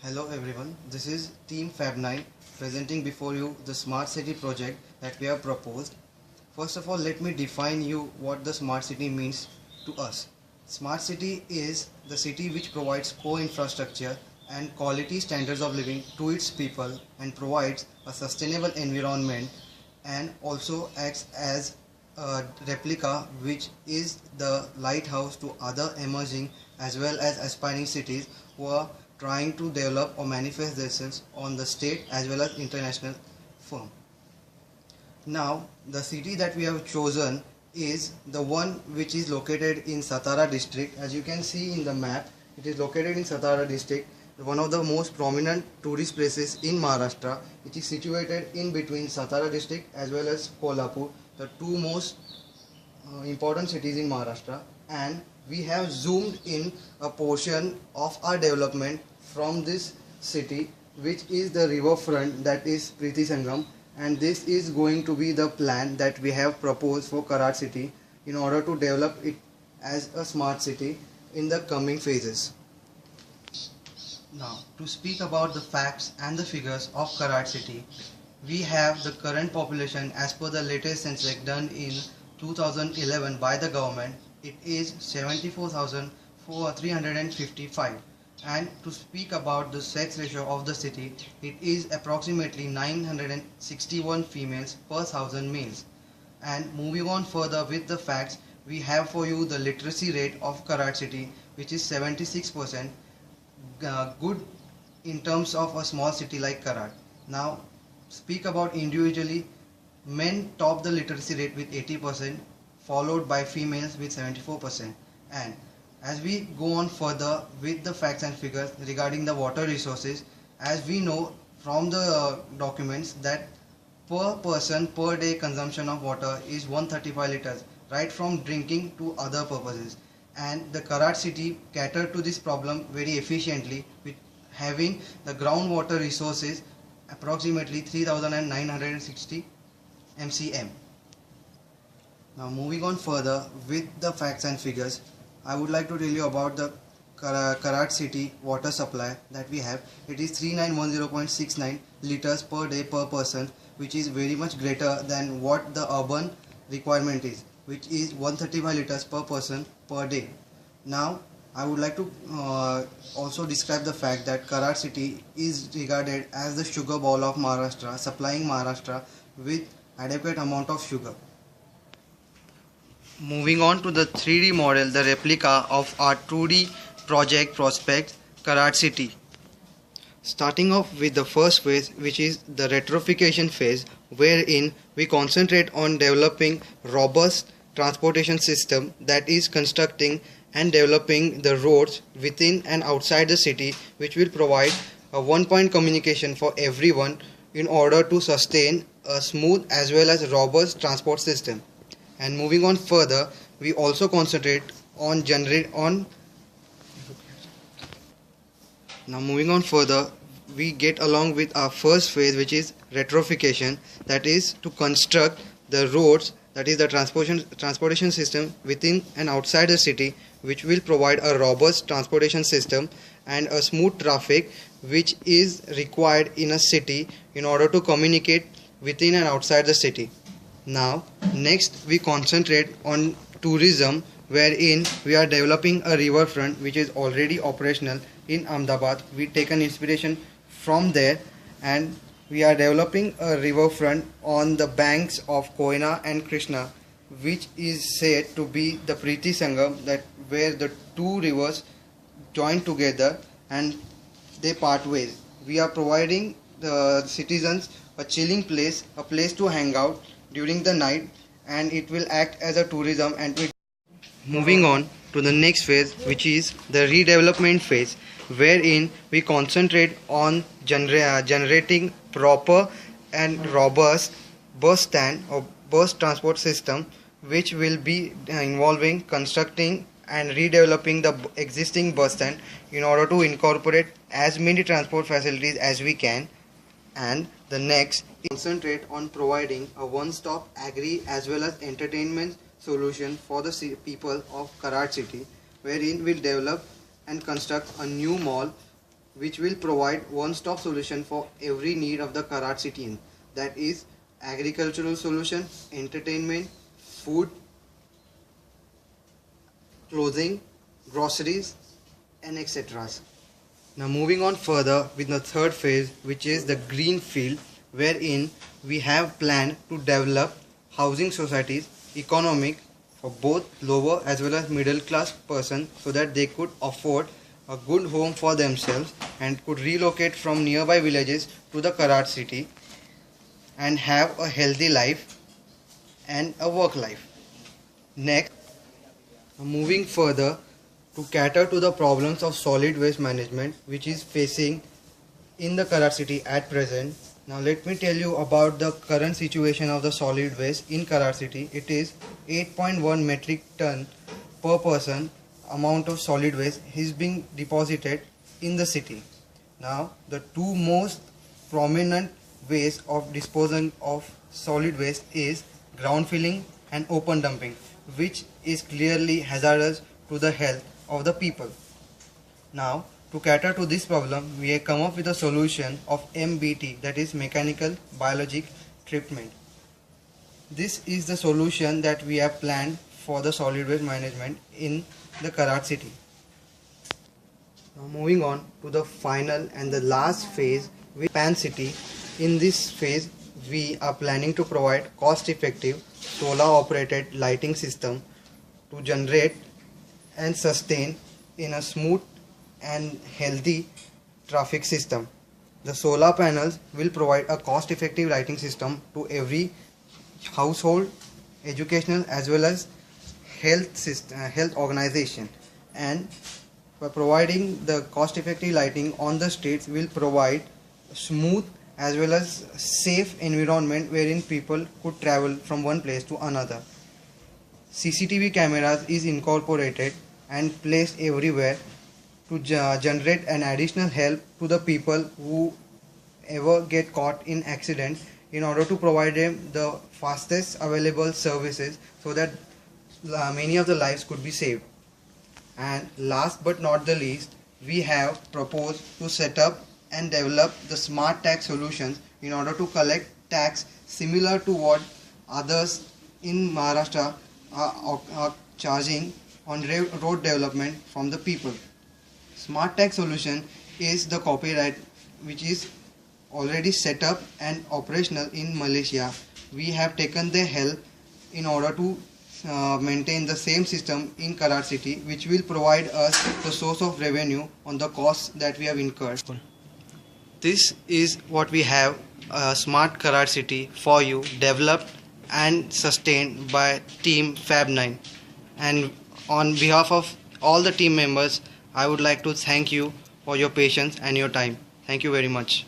Hello everyone, this is Team Fab9 presenting before you the Smart City project that we have proposed. First of all, let me define you what the Smart City means to us. Smart City is the city which provides core infrastructure and quality standards of living to its people and provides a sustainable environment and also acts as a replica which is the lighthouse to other emerging as well as aspiring cities who are trying to develop or manifest themselves on the state as well as international firm. Now, the city that we have chosen is the one which is located in Satara district. As you can see in the map, it is located in Satara district, one of the most prominent tourist places in Maharashtra. It is situated in between Satara district as well as Kolhapur, the two most important cities in Maharashtra, and we have zoomed in a portion of our development from this city, which is the riverfront, that is Preeti Sangam, and this is going to be the plan that we have proposed for Karad city in order to develop it as a smart city in the coming phases. Now, to speak about the facts and the figures of Karad city, we have the current population as per the latest census done in 2011 by the government. It is 74,355, and to speak about the sex ratio of the city, it is approximately 961 females per 1,000 males. And moving on further with the facts, we have for you the literacy rate of Karad city, which is 76%, good in terms of a small city like Karad. Now, speak about individually, men top the literacy rate with 80%, followed by females with 74%. And as we go on further with the facts and figures regarding the water resources, as we know from the documents that per person per day consumption of water is 135 liters, right from drinking to other purposes. And the Karad city catered to this problem very efficiently with having the groundwater resources approximately 3,960 MCM. Now moving on further with the facts and figures, I would like to tell you about the Karad city water supply that we have. It is 3910.69 liters per day per person, which is very much greater than what the urban requirement is, which is 135 liters per person per day. Now I would like to also describe the fact that Karad city is regarded as the sugar bowl of Maharashtra, supplying Maharashtra with adequate amount of sugar. Moving on to the 3D model, the replica of our 2D project prospect, Karad city. Starting off with the first phase, which is the retrofittation phase, wherein we concentrate on developing robust transportation system, that is constructing and developing the roads within and outside the city, which will provide a one-point communication for everyone in order to sustain a smooth as well as robust transport system. And moving on further, we also concentrate on Now moving on further, we get along with our first phase, which is retrofittation, that is to construct the roads, that is the transportation system within and outside the city, which will provide a robust transportation system and a smooth traffic which is required in a city in order to communicate within and outside the city. Now, next we concentrate on tourism, wherein we are developing a riverfront which is already operational in Ahmedabad. We take an inspiration from there, and we are developing a riverfront on the banks of Koyna and Krishna, which is said to be the Preeti Sangam, that where the two rivers join together and they part ways. We are providing the citizens a chilling place, a place to hang out during the night, and it will act as a tourism. And moving on to the next phase, which is the redevelopment phase, wherein we concentrate on generating proper and robust bus stand or bus transport system, which will be involving constructing and redeveloping the existing bus stand in order to incorporate as many transport facilities as we can. And the next, concentrate on providing a one-stop agri as well as entertainment solution for the people of Karad city, wherein we'll develop and construct a new mall which will provide one-stop solution for every need of the Karat city. That is agricultural solution, entertainment, food, clothing, groceries, and etc. Now moving on further with the third phase, which is the green field, wherein we have planned to develop housing societies economic for both lower as well as middle class persons, so that they could afford a good home for themselves and could relocate from nearby villages to the Karat city and have a healthy life and a work life. Next, moving further, to cater to the problems of solid waste management which is facing in the Karat city at present. Now let me tell you about the current situation of the solid waste in Karat city. It is 8.1 metric ton per person amount of solid waste is being deposited in the city. Now the two most prominent ways of disposing of solid waste is ground filling and open dumping, which is clearly hazardous to the health of the people. Now, to cater to this problem, we have come up with a solution of MBT, that is mechanical biologic treatment. This is the solution that we have planned for the solid waste management in the Karat city. Now moving on to the final and the last phase with Pan City. In this phase, we are planning to provide cost-effective solar operated lighting system to generate and sustain in a smooth and healthy traffic system. The solar panels will provide a cost-effective lighting system to every household, educational as well as health organization, and by providing the cost-effective lighting on the streets will provide smooth as well as safe environment wherein people could travel from one place to another. CCTV cameras is incorporated and placed everywhere to generate an additional help to the people who ever get caught in accidents, in order to provide them the fastest available services so that many of the lives could be saved. And last but not the least, we have proposed to set up and develop the smart tax solutions in order to collect tax similar to what others in Maharashtra are charging on road development from the people. Smart tax solution is the copyright which is already set up and operational in Malaysia. We have taken their help in order to maintain the same system in Karat city, which will provide us the source of revenue on the costs that we have incurred. This is what we have, a smart Karat city for you, developed and sustained by team Fab9. And on behalf of all the team members, I would like to thank you for your patience and your time. Thank you very much.